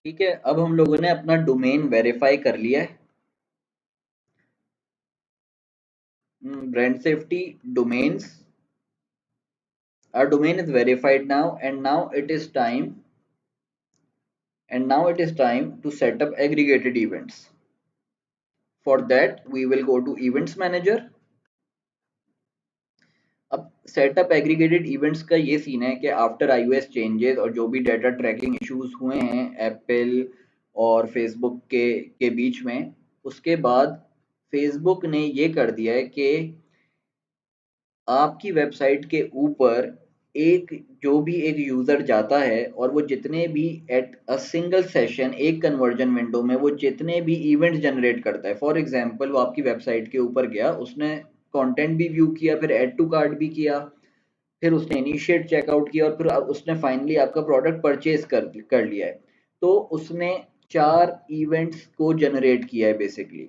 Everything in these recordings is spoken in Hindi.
ठीक है, अब हम लोगों ने अपना डोमेन वेरीफाई कर लिया है। Brand safety domains, our domain is verified now, and now it is time to set up aggregated events. For that we will go to events manager. अब सेटअप एग्रीगेटेड इवेंट्स का ये सीन है कि आफ्टर iOS चेंजेस और जो भी डाटा ट्रैकिंग इश्यूज हुए हैं एप्पल और फेसबुक के बीच में, उसके बाद फेसबुक ने ये कर दिया है कि आपकी वेबसाइट के ऊपर एक जो भी एक यूज़र जाता है और वो जितने भी एट अ सिंगल सेशन एक कन्वर्जन विंडो में वो जितने भी इवेंट जनरेट करता है, फॉर एग्जांपल वो आपकी वेबसाइट के ऊपर गया, उसने कंटेंट भी व्यू किया, फिर ऐड टू कार्ट भी किया, फिर उसने इनिशिएट चेकआउट किया और फिर उसने फाइनली आपका प्रोडक्ट परचेज कर लिया है, तो उसने 4 इवेंट्स को जनरेट किया है बेसिकली।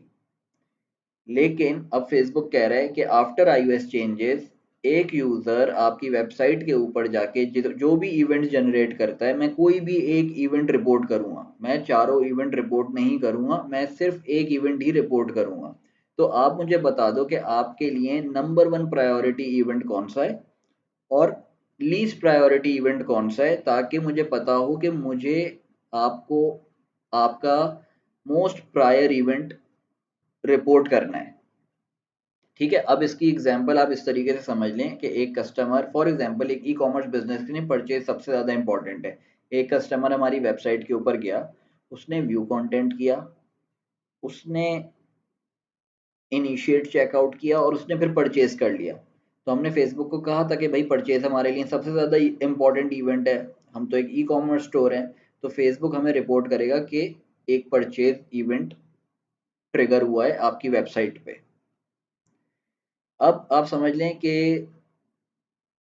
लेकिन अब फेसबुक कह रहा है कि आफ्टर iOS चेंजेस एक यूजर आपकी वेबसाइट के ऊपर जाके जो भी इवेंट जनरेट करता है, मैं कोई भी एक इवेंट रिपोर्ट करूंगा, मैं चारों इवेंट रिपोर्ट नहीं करूंगा, मैं सिर्फ एक इवेंट ही रिपोर्ट करूंगा। तो आप मुझे बता दो कि आपके लिए नंबर 1 प्रायोरिटी इवेंट कौन सा है और लीस्ट प्रायोरिटी इवेंट कौन सा है, ताकि मुझे पता हो कि मुझे आपको आपका मोस्ट प्रायर इवेंट रिपोर्ट करना है। ठीक है, अब इसकी एग्जांपल आप इस तरीके से समझ लें कि एक कस्टमर, फॉर एग्जांपल एक ई कॉमर्स बिजनेस के लिए परचेज सबसे ज़्यादा इंपॉर्टेंट है। एक कस्टमर हमारी वेबसाइट के ऊपर गया, उसने व्यू कंटेंट किया, उसने इनिशिएट चेकआउट किया और उसने फिर परचेज कर लिया। तो हमने फेसबुक को कहा था कि भाई परचेज हमारे लिए सबसे ज़्यादा इंपॉर्टेंट इवेंट है, हम तो एक ई कॉमर्स स्टोर हैं, तो फेसबुक हमें रिपोर्ट करेगा कि एक परचेज इवेंट ट्रिगर हुआ है आपकी वेबसाइट पे। अब आप समझ लें कि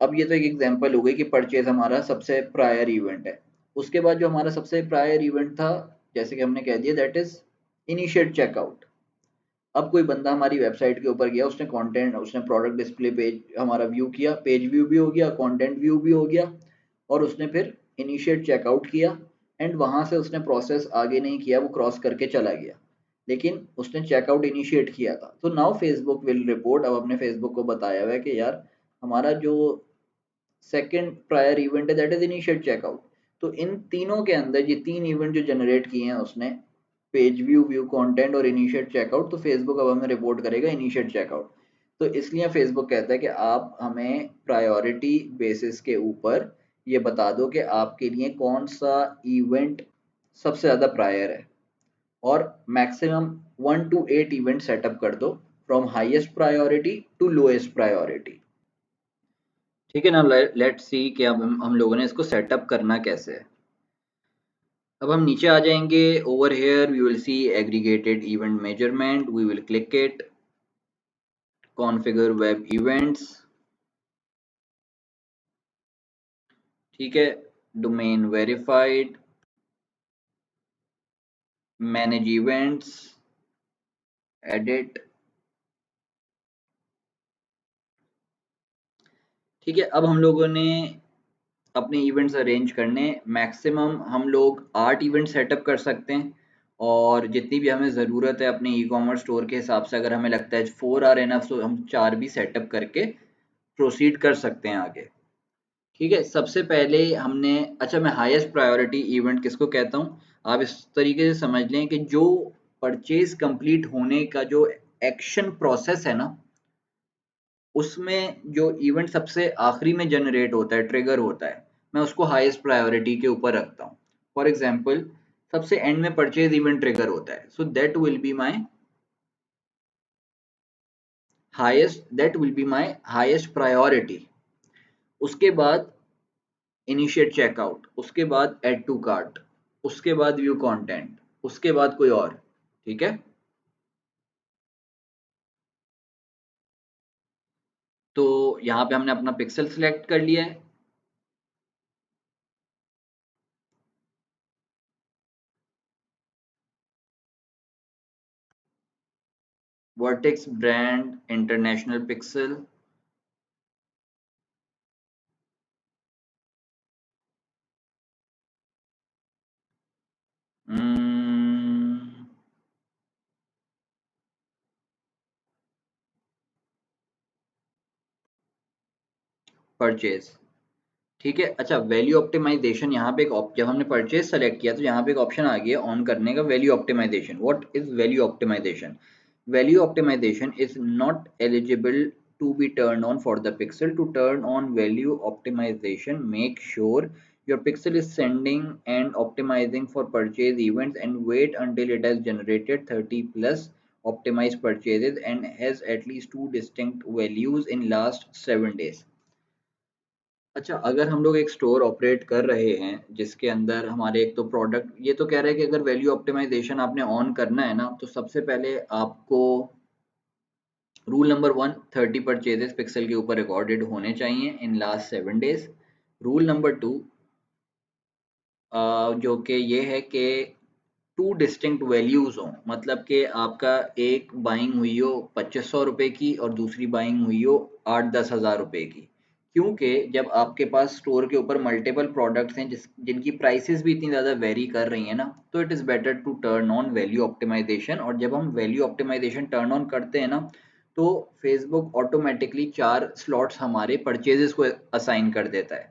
अब ये तो एक एग्जांपल हो गई कि परचेज हमारा सबसे प्रायर इवेंट है। उसके बाद जो हमारा सबसे प्रायर इवेंट था, जैसे कि हमने कह दिया, दैट इज इनिशिएट चेकआउट। अब कोई बंदा हमारी वेबसाइट के ऊपर गया, उसने कंटेंट, उसने प्रोडक्ट डिस्प्ले पेज हमारा व्यू किया, पेज व्यू भी हो गया, कंटेंट व्यू भी हो गया, और उसने फिर इनिशिएट चेकआउट किया, एंड वहां से उसने प्रोसेस आगे नहीं किया, वो क्रॉस करके चला गया, लेकिन उसने चेकआउट इनिशिएट किया था। तो नाउ फेसबुक विल रिपोर्ट, अब अपने फेसबुक को बताया हुआ है कि यार हमारा जो सेकंड प्रायर इवेंट है दैट इज इनिशिएट चेकआउट। तो इन तीनों के अंदर ये 3 इवेंट जो जनरेट किए हैं उसने, पेज व्यू, व्यू कंटेंट और इनिशिएट चेकआउट, तो फेसबुक अब हमें रिपोर्ट करेगा इनिशिएट चेकआउट। तो इसलिए फेसबुक कहता है कि आप हमें प्रायोरिटी बेसिस के ऊपर ये बता दो कि आपके लिए कौन सा इवेंट सबसे ज़्यादा प्रायर है, और मैक्सिमम 1 to 8 इवेंट सेटअप कर दो from highest priority to lowest priority. ठीक है ना, लेट्स सी कि अब हम लोगों ने इसको सेटअप करना कैसे है। अब हम नीचे आ जाएंगे, over here we will see aggregated event measurement, we will click it, configure web events, ठीक है, domain verified, manage events, edit. ठीक है, अब हम लोगों ने अपने इवेंट्स अरेंज करने, मैक्सिमम हम लोग 8 इवेंट सेटअप कर सकते हैं, और जितनी भी हमें ज़रूरत है अपने ई कॉमर्स स्टोर के हिसाब से, अगर हमें लगता है 4 आर एनफ, तो हम 4 भी सेटअप करके प्रोसीड कर सकते हैं आगे। ठीक है, सबसे पहले हमने, अच्छा मैं हाईएस्ट प्रायोरिटी इवेंट किसको कहता हूँ, आप इस तरीके से समझ लें कि जो परचेज कंप्लीट होने का जो एक्शन प्रोसेस है ना, उसमें जो इवेंट सबसे आखिरी में जनरेट होता है, ट्रिगर होता है, मैं उसको हाईएस्ट प्रायोरिटी के ऊपर रखता हूँ। फॉर एग्जांपल सबसे एंड में परचेज इवेंट ट्रिगर होता है, so that will be my highest priority. उसके बाद इनिशिएट चेकआउट, उसके बाद ऐड टू कार्ट, उसके बाद व्यू कंटेंट, उसके बाद कोई और। ठीक है, तो यहाँ पे हमने अपना पिक्सल सिलेक्ट कर लिया है। Vertex brand international pixel, purchase, ठीक है। अच्छा, वैल्यू ऑप्टिमाइजेशन, यहाँ पे जब हमने परचेज सेलेक्ट किया तो यहाँ पे एक ऑप्शन आ गया ऑन करने का, value optimisation. What is value optimisation? Value optimisation is not eligible to be turned on for the pixel. To turn on value optimization, make sure your pixel is sending and optimizing for purchase events, and wait until it has generated 30 plus optimized purchases and has at least two distinct values in last 7 days। अच्छा, अगर हम लोग एक स्टोर ऑपरेट कर रहे हैं जिसके अंदर हमारे एक तो प्रोडक्ट, ये तो कह रहे हैं कि अगर वैल्यू ऑप्टिमाइजेशन आपने ऑन करना है ना, तो सबसे पहले आपको रूल नंबर 1, 30 परचेजेस पिक्सल के ऊपर रिकॉर्डेड होने चाहिए in last 7 days. Rule number 2 जो कि ये है कि टू डिस्टिंक्ट वैल्यूज हों, मतलब कि आपका एक बाइंग हुई हो 2500 रुपये की और दूसरी बाइंग हुई हो 8-10 हज़ार रुपये की। क्योंकि जब आपके पास स्टोर के ऊपर मल्टीपल प्रोडक्ट्स हैं जिनकी प्राइसेस भी इतनी ज़्यादा वेरी कर रही हैं ना, तो it is better to turn on value optimisation. और जब हम वैल्यू ऑप्टिमाइजेशन टर्न ऑन करते हैं ना, तो फेसबुक ऑटोमेटिकली 4 स्लॉट्स हमारे परचेजेस को असाइन कर देता है,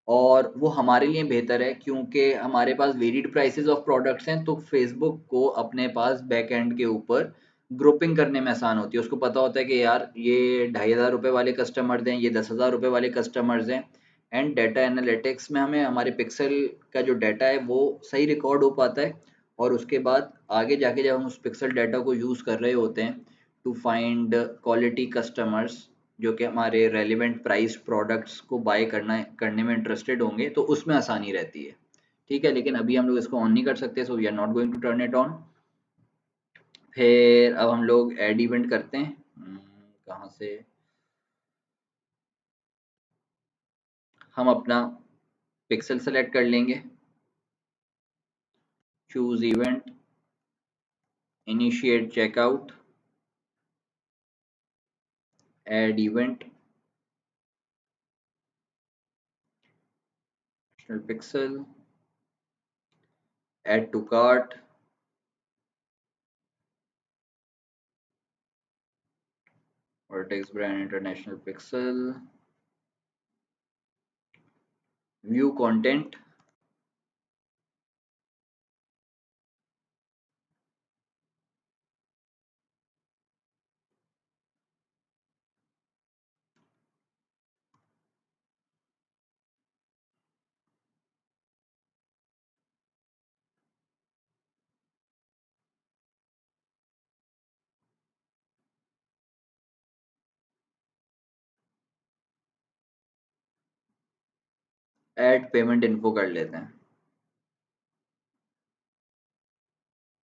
और वो हमारे लिए बेहतर है क्योंकि हमारे पास वेरिड प्राइसेस ऑफ प्रोडक्ट्स हैं, तो फेसबुक को अपने पास बैक एंड के ऊपर ग्रुपिंग करने में आसान होती है। उसको पता होता है कि यार ये 2500 रुपये वाले कस्टमर्स हैं, ये 10,000 रुपये वाले कस्टमर्स हैं। एंड डाटा एनालिटिक्स में हमें हमारे पिक्सल का जो डाटा है वो सही रिकॉर्ड हो पाता है, और उसके बाद आगे जाके जब हम उस पिक्सल डाटा को यूज़ कर रहे होते हैं टू फाइंड क्वालिटी कस्टमर्स जो कि हमारे रेलिवेंट प्राइस प्रोडक्ट्स को बाय करने में इंटरेस्टेड होंगे, तो उसमें आसानी रहती है। ठीक है, लेकिन अभी हम लोग इसको ऑन नहीं कर सकते, so we are not going to turn it on. फिर अब हम लोग ऐड इवेंट करते हैं। कहाँ से? हम अपना पिक्सल सेलेक्ट कर लेंगे, choose event, initiate checkout, add event, pixel, add to cart, vertex brand international pixel, view content, add payment info कर लेते हैं,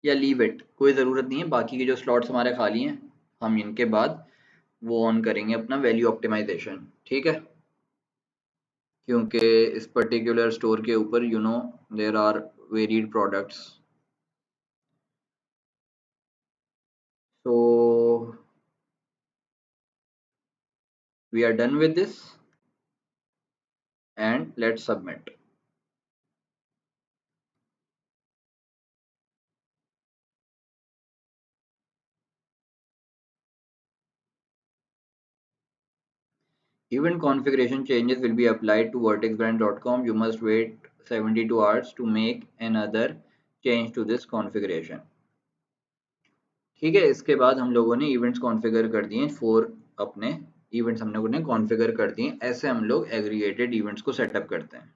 या लीव इट, कोई ज़रूरत नहीं है। बाकी के जो स्लॉट्स हमारे खाली हैं, हम इनके बाद वो ऑन करेंगे अपना वैल्यू ऑप्टिमाइजेशन। ठीक है, क्योंकि इस पर्टिकुलर स्टोर के ऊपर there are varied products. So we are done with this and let's submit. Event configuration changes will be applied to vertexbrand.com. You must wait 72 hours to make another change to this configuration। ठीक है, इसके बाद हम लोगों ने इवेंट्स कॉन्फ़िगर कर दिए, 4 अपने इवेंट्स हम लोगों ने कॉन्फ़िगर कर दिए। ऐसे हम लोग एग्रीगेटेड इवेंट्स को सेटअप करते हैं।